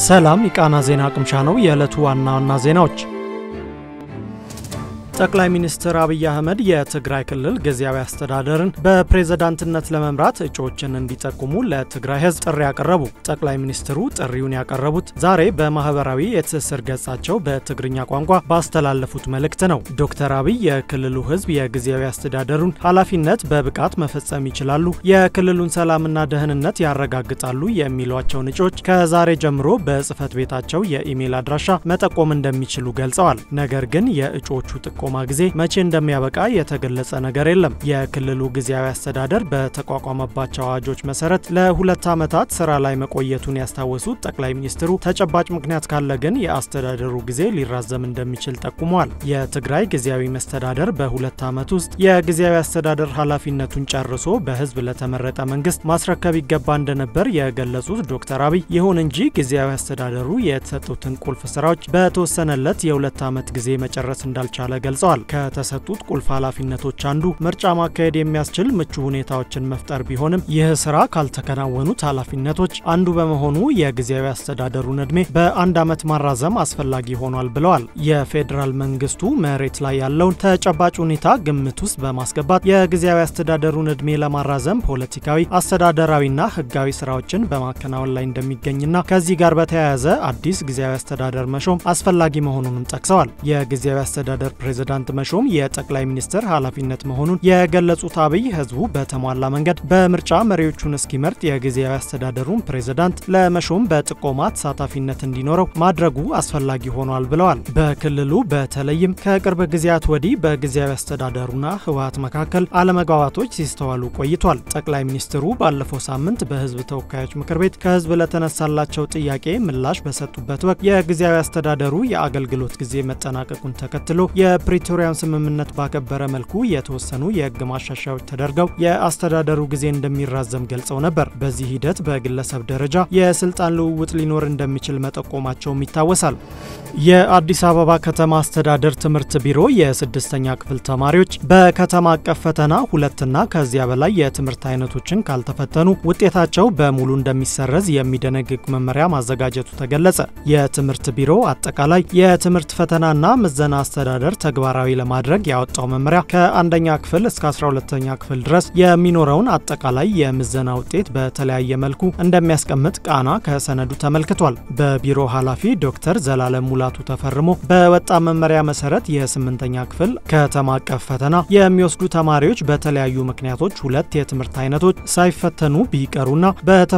ሰላም ኢቃና ዜና ቅምሻ ነው። የዕለቱ ዋና ዜናዎች ጠቅላይ ሚኒስትር አብይ አህመድ የትግራይ ክልል ጊዜያዊ አስተዳደርን በፕሬዝዳንትነት ለመምራት እጩዎችን እንዲጠቁሙ ለትግራይ ህዝብ ጥሪ ያቀረቡ። ጠቅላይ ሚኒስትሩ ጥሪውን ያቀረቡት ዛሬ በማህበራዊ የትስስር ገጻቸው በትግርኛ ቋንቋ ባስተላለፉት መልእክት ነው። ዶክተር አብይ የክልሉ ህዝብ የጊዜያዊ አስተዳደሩን ኃላፊነት በብቃት መፈጸም ይችላሉ፣ የክልሉን ሰላምና ደህንነት ያረጋግጣሉ የሚሏቸውን እጩዎች ከዛሬ ጀምሮ በጽህፈት ቤታቸው የኢሜል አድራሻ መጠቆም እንደሚችሉ ገልጸዋል። ነገር ግን የእጩዎቹ ጥቆማ ጊዜ መቼ እንደሚያበቃ የተገለጸ ነገር የለም። የክልሉ ጊዜያዊ አስተዳደር በተቋቋመባቸው አዋጆች መሰረት ለሁለት ዓመታት ስራ ላይ መቆየቱን ያስታወሱት ጠቅላይ ሚኒስትሩ ተጨባጭ ምክንያት ካለ ግን የአስተዳደሩ ጊዜ ሊራዘም እንደሚችል ጠቁመዋል። የትግራይ ጊዜያዊ መስተዳደር በሁለት ዓመት ውስጥ የጊዜያዊ አስተዳደር ኃላፊነቱን ጨርሶ በህዝብ ለተመረጠ መንግስት ማስረከብ ይገባ እንደነበር የገለጹት ዶክተር አብይ ይሁን እንጂ ጊዜያዊ አስተዳደሩ የተሰጡትን ቁልፍ ስራዎች በተወሰነለት የሁለት ዓመት ጊዜ መጨረስ እንዳልቻለ ገልጸዋል። ከተሰጡት ቁልፍ ኃላፊነቶች አንዱ ምርጫ ማካሄድ የሚያስችል ምቹ ሁኔታዎችን መፍጠር ቢሆንም ይህ ስራ ካልተከናወኑት ኃላፊነቶች አንዱ በመሆኑ የጊዜያዊ አስተዳደሩን እድሜ በአንድ ዓመት ማራዘም አስፈላጊ ሆኗል ብለዋል። የፌደራል መንግስቱ መሬት ላይ ያለውን ተጨባጭ ሁኔታ ግምት ውስጥ በማስገባት የጊዜያዊ አስተዳደሩን እድሜ ለማራዘም ፖለቲካዊ፣ አስተዳደራዊና ህጋዊ ስራዎችን በማከናወን ላይ እንደሚገኝና ከዚህ ጋር በተያያዘ አዲስ ጊዜያዊ አስተዳደር መሾም አስፈላጊ መሆኑንም ጠቅሰዋል። የጊዜያዊ አስተዳደር ፕሬዝዳንት መሾም የጠቅላይ ሚኒስትር ኃላፊነት መሆኑን የገለጹት አብይ ህዝቡ በተሟላ መንገድ በምርጫ መሪዎቹን እስኪመርጥ የጊዜያዊ አስተዳደሩን ፕሬዝዳንት ለመሾም በጥቆማ ተሳታፊነት እንዲኖረው ማድረጉ አስፈላጊ ሆኗል ብለዋል። በክልሉ በተለይም ከቅርብ ጊዜያት ወዲህ በጊዜያዊ አስተዳደሩና ህወሓት መካከል አለመግባባቶች ሲስተዋሉ ቆይቷል። ጠቅላይ ሚኒስትሩ ባለፈው ሳምንት በህዝብ ተወካዮች ምክር ቤት ከህዝብ ለተነሳላቸው ጥያቄ ምላሽ በሰጡበት ወቅት የጊዜያዊ አስተዳደሩ የአገልግሎት ጊዜ መጠናቀቁን ተከትሎ የፕሪቶሪያን ስምምነት ባከበረ መልኩ የተወሰኑ የህግ ማሻሻያዎች ተደርገው የአስተዳደሩ ጊዜ እንደሚራዘም ገልጸው ነበር። በዚህ ሂደት በግለሰብ ደረጃ የስልጣን ልውውጥ ሊኖር እንደሚችል መጠቆማቸውም ይታወሳል። የአዲስ አበባ ከተማ አስተዳደር ትምህርት ቢሮ የስድስተኛ ክፍል ተማሪዎች በከተማ አቀፍ ፈተና ሁለትና ከዚያ በላይ የትምህርት አይነቶችን ካልተፈተኑ ውጤታቸው በሙሉ እንደሚሰረዝ የሚደነግግ መመሪያ ማዘጋጀቱ ተገለጸ። የትምህርት ቢሮ አጠቃላይ የትምህርት ፈተናና ምዘና አስተዳደር ተግባራዊ ለማድረግ ያወጣው መመሪያ ከአንደኛ ክፍል እስከ 12ኛ ክፍል ድረስ የሚኖረውን አጠቃላይ የምዘና ውጤት በተለያየ መልኩ እንደሚያስቀምጥ ቃና ከሰነዱ ተመልክቷል። በቢሮ ኃላፊ ዶክተር ዘላለም ሙላቱ ተፈርሞ በወጣ መመሪያ መሰረት የ8ኛ ክፍል ከተማ አቀፍ ፈተና የሚወስዱ ተማሪዎች በተለያዩ ምክንያቶች ሁለት የትምህርት አይነቶች ሳይፈተኑ ቢቀሩና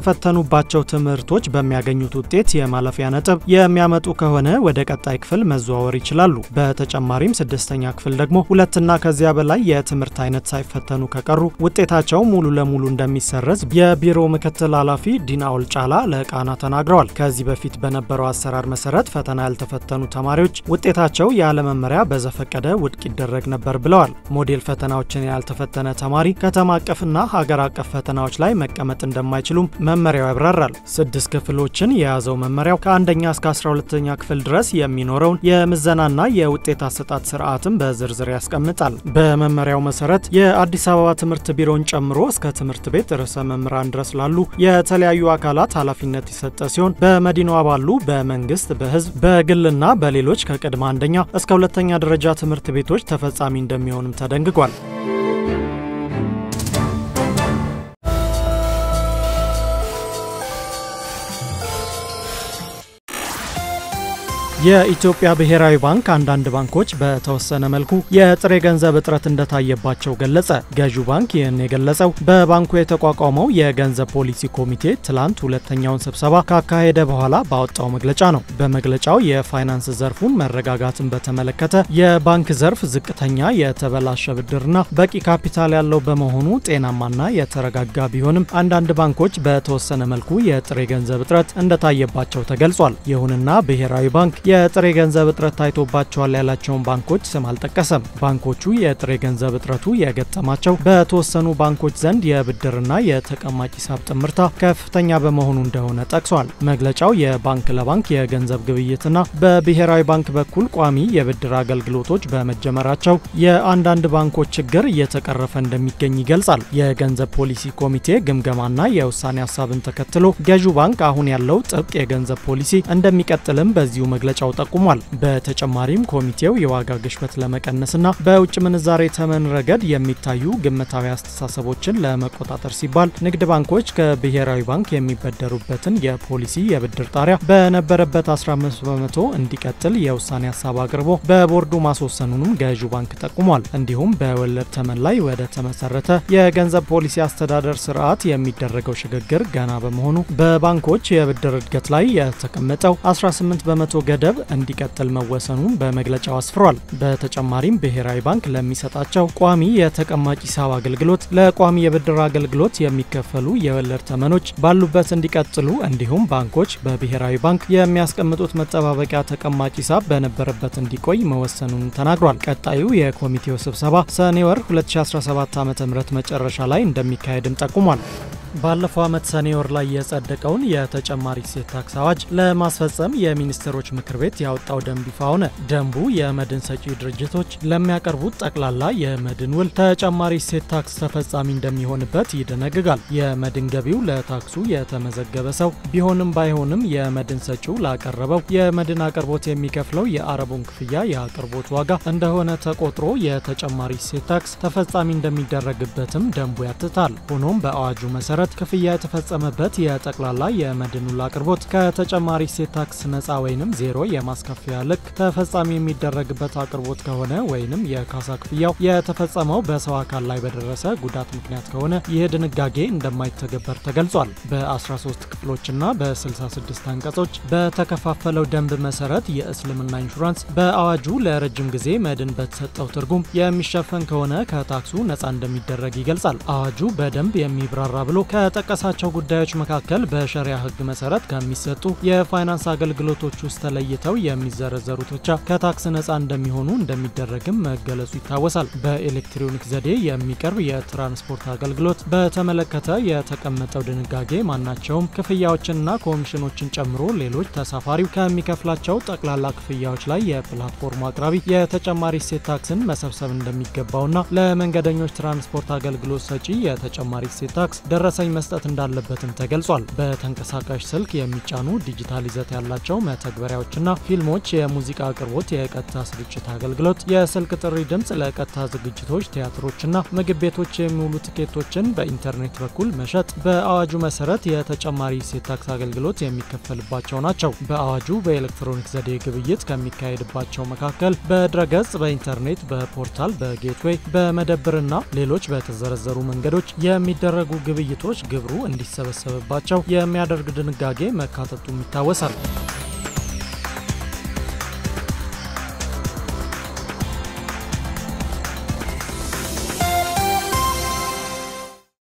በተፈተኑባቸው ትምህርቶች በሚያገኙት ውጤት የማለፊያ ነጥብ የሚያመጡ ከሆነ ወደ ቀጣይ ክፍል መዘዋወር ይችላሉ። በተጨማሪም ስድስተኛ ክፍል ደግሞ ሁለትና ከዚያ በላይ የትምህርት አይነት ሳይፈተኑ ከቀሩ ውጤታቸው ሙሉ ለሙሉ እንደሚሰረዝ የቢሮ ምክትል ኃላፊ ዲና ኦልጫላ ለቃና ተናግረዋል። ከዚህ በፊት በነበረው አሰራር መሰረት ፈተና ያልተፈተኑ ተማሪዎች ውጤታቸው ያለ መመሪያ በዘፈቀደ ውድቅ ይደረግ ነበር ብለዋል። ሞዴል ፈተናዎችን ያልተፈተነ ተማሪ ከተማ አቀፍና ሀገር አቀፍ ፈተናዎች ላይ መቀመጥ እንደማይችሉም መመሪያው ያብራራል። 6 ክፍሎችን የያዘው መመሪያው ከአንደኛ እስከ 12ኛ ክፍል ድረስ የሚኖረውን የምዘናና የውጤት አሰጣጥ ስርዓትን በዝርዝር ያስቀምጣል። በመመሪያው መሰረት የአዲስ አበባ ትምህርት ቢሮን ጨምሮ እስከ ትምህርት ቤት ርዕሰ መምህራን ድረስ ላሉ የተለያዩ አካላት ኃላፊነት የሰጠ ሲሆን በመዲናዋ ባሉ በመንግስት፣ በህዝብ፣ በግልና በሌሎች ከቅድመ አንደኛ እስከ ሁለተኛ ደረጃ ትምህርት ቤቶች ተፈጻሚ እንደሚሆንም ተደንግጓል። የኢትዮጵያ ብሔራዊ ባንክ አንዳንድ ባንኮች በተወሰነ መልኩ የጥሬ ገንዘብ እጥረት እንደታየባቸው ገለጸ። ገዢው ባንክ ይህን የገለጸው በባንኩ የተቋቋመው የገንዘብ ፖሊሲ ኮሚቴ ትላንት ሁለተኛውን ስብሰባ ካካሄደ በኋላ ባወጣው መግለጫ ነው። በመግለጫው የፋይናንስ ዘርፉን መረጋጋትን በተመለከተ የባንክ ዘርፍ ዝቅተኛ የተበላሸ ብድርና በቂ ካፒታል ያለው በመሆኑ ጤናማና የተረጋጋ ቢሆንም አንዳንድ ባንኮች በተወሰነ መልኩ የጥሬ ገንዘብ እጥረት እንደታየባቸው ተገልጿል። ይሁንና ብሔራዊ ባንክ የጥሬ ገንዘብ እጥረት ታይቶባቸዋል ያላቸውን ባንኮች ስም አልጠቀሰም። ባንኮቹ የጥሬ ገንዘብ እጥረቱ የገጠማቸው በተወሰኑ ባንኮች ዘንድ የብድርና የተቀማጭ ሂሳብ ጥምርታ ከፍተኛ በመሆኑ እንደሆነ ጠቅሷል። መግለጫው የባንክ ለባንክ የገንዘብ ግብይትና በብሔራዊ ባንክ በኩል ቋሚ የብድር አገልግሎቶች በመጀመራቸው የአንዳንድ ባንኮች ችግር እየተቀረፈ እንደሚገኝ ይገልጻል። የገንዘብ ፖሊሲ ኮሚቴ ግምገማና የውሳኔ ሀሳብን ተከትሎ ገዢው ባንክ አሁን ያለው ጥብቅ የገንዘብ ፖሊሲ እንደሚቀጥልም በዚሁ መግለጫው ጠቁሟል። በተጨማሪም ኮሚቴው የዋጋ ግሽበት ለመቀነስና በውጭ ምንዛሬ ተመን ረገድ የሚታዩ ግምታዊ አስተሳሰቦችን ለመቆጣጠር ሲባል ንግድ ባንኮች ከብሔራዊ ባንክ የሚበደሩበትን የፖሊሲ የብድር ጣሪያ በነበረበት 15 በመቶ እንዲቀጥል የውሳኔ ሀሳብ አቅርቦ በቦርዱ ማስወሰኑንም ገዢው ባንክ ጠቁሟል። እንዲሁም በወለድ ተመን ላይ ወደ ተመሰረተ የገንዘብ ፖሊሲ አስተዳደር ስርዓት የሚደረገው ሽግግር ገና በመሆኑ በባንኮች የብድር እድገት ላይ የተቀመጠው 18 በመቶ ገደብ እንዲቀጥል መወሰኑን በመግለጫው አስፍሯል። በተጨማሪም ብሔራዊ ባንክ ለሚሰጣቸው ቋሚ የተቀማጭ ሂሳብ አገልግሎት፣ ለቋሚ የብድር አገልግሎት የሚከፈሉ የወለድ ተመኖች ባሉበት እንዲቀጥሉ እንዲሁም ባንኮች በብሔራዊ ባንክ የሚያስቀምጡት መጠባበቂያ ተቀማጭ ሂሳብ በነበረበት እንዲቆይ መወሰኑን ተናግሯል። ቀጣዩ የኮሚቴው ስብሰባ ሰኔ ወር 2017 ዓ.ም መጨረሻ ላይ እንደሚካሄድም ጠቁሟል። ባለፈው ዓመት ሰኔ ወር ላይ የጸደቀውን የተጨማሪ እሴት ታክስ አዋጅ ለማስፈጸም የሚኒስትሮች ምክር ቤት ያወጣው ደንብ ይፋ ሆነ። ደንቡ የመድን ሰጪ ድርጅቶች ለሚያቀርቡት ጠቅላላ የመድን ውል ተጨማሪ እሴት ታክስ ተፈጻሚ እንደሚሆንበት ይደነግጋል። የመድን ገቢው ለታክሱ የተመዘገበ ሰው ቢሆንም ባይሆንም የመድን ሰጪው ላቀረበው የመድን አቅርቦት የሚከፍለው የአረቡን ክፍያ የአቅርቦት ዋጋ እንደሆነ ተቆጥሮ የተጨማሪ እሴት ታክስ ተፈጻሚ እንደሚደረግበትም ደንቡ ያትታል። ሆኖም በአዋጁ መሰረት ክፍያ የተፈጸመበት የጠቅላላ የመድን ውል አቅርቦት ከተጨማሪ እሴት ታክስ ነፃ ወይንም ዜሮ የማስከፈያ ልክ ተፈጻሚ የሚደረግበት አቅርቦት ከሆነ ወይንም የካሳ ክፍያው የተፈጸመው በሰው አካል ላይ በደረሰ ጉዳት ምክንያት ከሆነ ይህ ድንጋጌ እንደማይተገበር ተገልጿል። በ13 ክፍሎችና በ66 አንቀጾች በተከፋፈለው ደንብ መሰረት የእስልምና ኢንሹራንስ በአዋጁ ለረጅም ጊዜ መድን በተሰጠው ትርጉም የሚሸፈን ከሆነ ከታክሱ ነፃ እንደሚደረግ ይገልጻል። አዋጁ በደንብ የሚብራራ ብሎ ከጠቀሳቸው ጉዳዮች መካከል በሸሪያ ሕግ መሰረት ከሚሰጡ የፋይናንስ አገልግሎቶች ውስጥ ተለይተው የሚዘረዘሩት ብቻ ከታክስ ነፃ እንደሚሆኑ እንደሚደረግም መገለጹ ይታወሳል። በኤሌክትሮኒክ ዘዴ የሚቀርብ የትራንስፖርት አገልግሎት በተመለከተ የተቀመጠው ድንጋጌ ማናቸውም ክፍያዎችንና ኮሚሽኖችን ጨምሮ ሌሎች ተሳፋሪው ከሚከፍላቸው ጠቅላላ ክፍያዎች ላይ የፕላትፎርም አቅራቢ የተጨማሪ እሴት ታክስን መሰብሰብ እንደሚገባውና ለመንገደኞች ትራንስፖርት አገልግሎት ሰጪ የተጨማሪ እሴት ታክስ ደረሰኝ መስጠት እንዳለበትም ተገልጿል። በተንቀሳቃሽ ስልክ የሚጫኑ ዲጂታል ይዘት ያላቸው መተግበሪያዎችና ፊልሞች፣ የሙዚቃ አቅርቦት፣ የቀጥታ ስርጭት አገልግሎት፣ የስልክ ጥሪ ድምጽ ለቀጥታ ዝግጅቶች፣ ቲያትሮችና ምግብ ቤቶች የሚውሉ ትኬቶችን በኢንተርኔት በኩል መሸጥ በአዋጁ መሰረት የተጨማሪ እሴት ታክስ አገልግሎት የሚከፈልባቸው ናቸው። በአዋጁ በኤሌክትሮኒክ ዘዴ ግብይት ከሚካሄድባቸው መካከል በድረገጽ፣ በኢንተርኔት፣ በፖርታል፣ በጌትዌይ፣ በመደብርና ሌሎች በተዘረዘሩ መንገዶች የሚደረጉ ግብይቶች ግብሩ እንዲሰበሰብባቸው የሚያደርግ ድንጋጌ መካተቱም ይታወሳል።